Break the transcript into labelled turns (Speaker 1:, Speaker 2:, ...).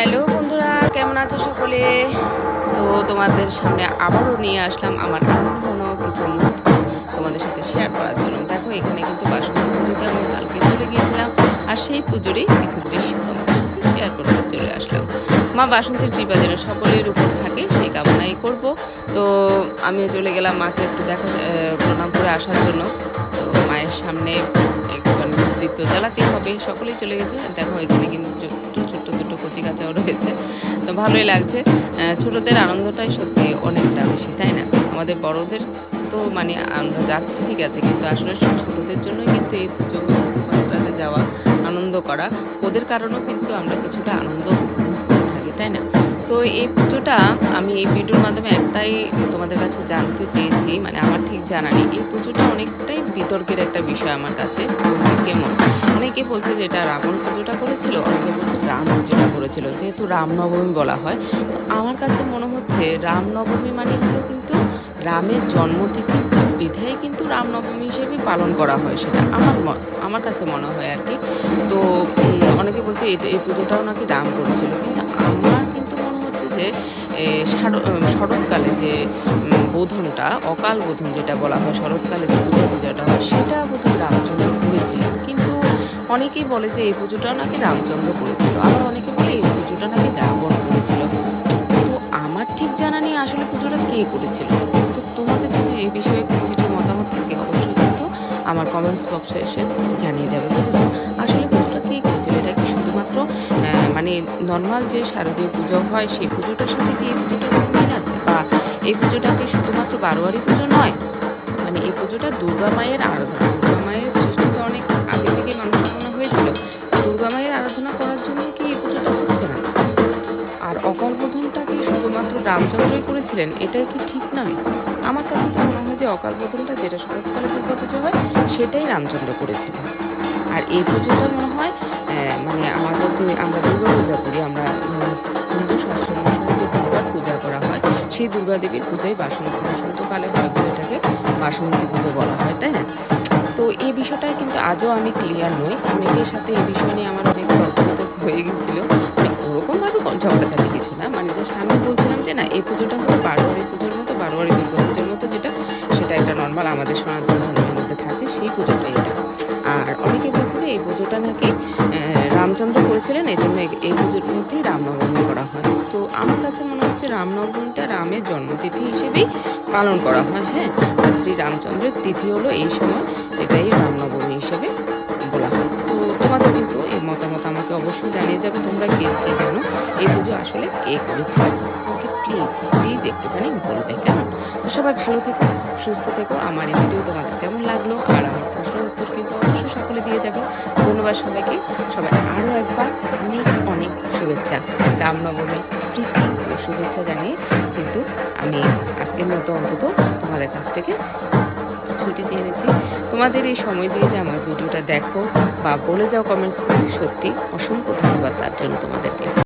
Speaker 1: Hello বন্ধুরা, কেমন আছো সকলে? তো তোমাদের সামনে আবারও নিয়ে আসলাম আমার আনন্দঘন কিছু মুহূর্ত তোমাদের সাথে শেয়ার করার জন্য। দেখো, এখানে কিন্তু বাসন্তী পুজোতে আমি কালকে চলে গিয়েছিলাম, আর সেই পুজোরই কিছু দৃশ্য তোমাদের সাথে শেয়ার করতে চলে আসলাম। মা বাসন্তীর কৃপা যেন সকলের উপর থাকে সেই কামনাই করব। তো আমিও চলে গেলাম মাকে একটু প্রণাম করে আসার জন্য। তো মায়ের সামনে একটুখানি দীপ তো জ্বালাতেই হবে, সকলেই চলে গেছে। দেখো, এখানে কিন্তু ছোট্ট দুটো কচি কাচাও রয়েছে, তো ভালোই লাগছে। ছোটদের আনন্দটাই সত্যি অনেকটা বেশি, তাই না? আমাদের বড়দের তো মানে আমরা যাচ্ছি ঠিক আছে, কিন্তু আসলে ছোটদের জন্যই কিন্তু এই পুজো বাজরাতে যাওয়া, আনন্দ করা, ওদের কারণেও কিন্তু আমরা কিছুটা আনন্দ করে থাকি, তাই না? তো এই পুজোটা আমি এই ভিডিওর মাধ্যমে একটাই তোমাদের কাছে জানতে চেয়েছি, মানে আমার ঠিক জানা নেই। এই পুজোটা অনেকটাই বিতর্কের একটা বিষয় আমার কাছে। কেমন, অনেকে বলছে যে এটা রাবণ পুজোটা করেছিল, অনেকে বলছে রাম পুজোটা করেছিল, যেহেতু রামনবমী বলা হয়। তো আমার কাছে মনে হচ্ছে রামনবমী মানে হলো কিন্তু রামের জন্মতিথি, বিধায় কিন্তু রামনবমী হিসেবে পালন করা হয়, সেটা আমার কাছে মনে হয় আর কি। তো অনেকে বলছে এই পুজোটাও নাকি রাম করেছিল, কিন্তু আমার কিন্তু মনে হচ্ছে যে শরৎকালে যে বোধনটা, অকাল বোধন যেটা বলা হয়, শরৎকালে যে দুর্গা পূজাটা হয়, সেটা বোধহয় রামচন্দ্র করেছিলেন। কিন্তু অনেকেই বলে যে এই পুজোটাও নাকি রামচন্দ্র করেছিল, আবার অনেকে বলে এই পুজোটা নাকি রাবণ করেছিল। তো আমার ঠিক জানা নেই আসলে পুজোটা কে করেছিল। তো তোমাদের যদি এই বিষয়ে কোনো কিছু মতামত থাকে, অবশ্যই কিন্তু আমার কমেন্টস বক্সে এসে জানিয়ে যাবে, বুঝেছো? আসলে পুজোটা কে করেছিল, এটা কি শুধুমাত্র মানে নর্মাল যে শারদীয় পুজো হয় সেই পুজোটার সাথে কি এই পুজোটার কোনো মিল আছে, বা এই পুজোটা কি শুধুমাত্র বারোয়ারি পুজো নয়? মানে এই পুজোটা দুর্গা মায়ের আরাধনা, দুর্গা মায়ের সৃষ্টি তো অনেক আগে থেকে মানুষের মনে হয়েছিল। দুর্গা মায়ের আরাধনা করার জন্য কি এই পুজোটা হচ্ছে না? আর অকাল বোধনটা কি শুধুমাত্র রামচন্দ্রই করেছিলেন, এটাই কি ঠিক নয়? আমার কাছে তো মনে হয় যে অকাল বোধনটা যেটা শরৎকালে দুর্গা পুজো হয়, সেটাই রামচন্দ্র করেছিলেন। আর এই পুজোটা মনে হয় মানে আমাদের যে আমরা দুর্গা পূজা করি, আমরা হিন্দু শাস্ত্র অনুসারে যে দুর্গার পূজা করা হয়, সেই দুর্গা দেবীর পূজাই বসন্তকালে হয় বলে এটাকে বাসন্তী পুজো বলা হয়, তাই না? তো এই বিষয়টাই কিন্তু আজও আমি ক্লিয়ার নই। অনেকের সাথে এই বিষয় নিয়ে আমার অনেক তর্ক বিতর্ক হয়ে গেছিলো। মানে ওরকমভাবে ঝগড়াঝাটি কিছু না, মানে জাস্ট আমি বলছিলাম যে না, এই পুজোটা হলো বারোয়ারি পুজোর মতো, বারোয়ারি দুর্গা পুজোর মতো, যেটা সেটা একটা নর্মাল আমাদের সনাতন ধর্মের মধ্যে থাকে, সেই পুজোটাই এটা। আর অনেকে বলছে যে এই পুজোটা নাকি রামচন্দ্র করেছিলেন, এই জন্য এই পুজোর মধ্যেই রামনবমী করা হয়। তো আমার কাছে মনে হচ্ছে রামনবমীটা রামের জন্মতিথি হিসেবেই পালন করা হয়। হ্যাঁ, আর শ্রী রামচন্দ্রের তিথি হলো এই সময়, এটাই রামনবমী হিসেবে বলা হয়। তো তোমাদের কিন্তু এই মতামত আমাকে অবশ্যই জানিয়ে যাবে, তোমরা কে কে জানো এই পুজো আসলে কে করেছিল, আমাকে প্লিজ প্লিজ একটুখানি বলবে, কেমন? তো সবাই ভালো থেকো, সুস্থ থেকো। আমার এই ভিডিও তোমাদের কেমন লাগলো, আর আমার প্রশ্নের উত্তর কিন্তু অবশ্যই সকলে দিয়ে যাবে। ধন্যবাদ সবাইকে। সবাই আরও একবার অনেক অনেক শুভেচ্ছা, রামনবমী প্রীতি ও শুভেচ্ছা জানিয়ে কিন্তু আমি আজকের মতো অন্তত তোমাদের কাছ থেকে ছুটি চেয়ে নিচ্ছি। তোমাদের এই সময় দিয়ে যে আমার ভিডিওটা দেখো বা বলে যাও কমেন্টস করে, সত্যি অসংখ্য ধন্যবাদ তার জন্য তোমাদেরকে।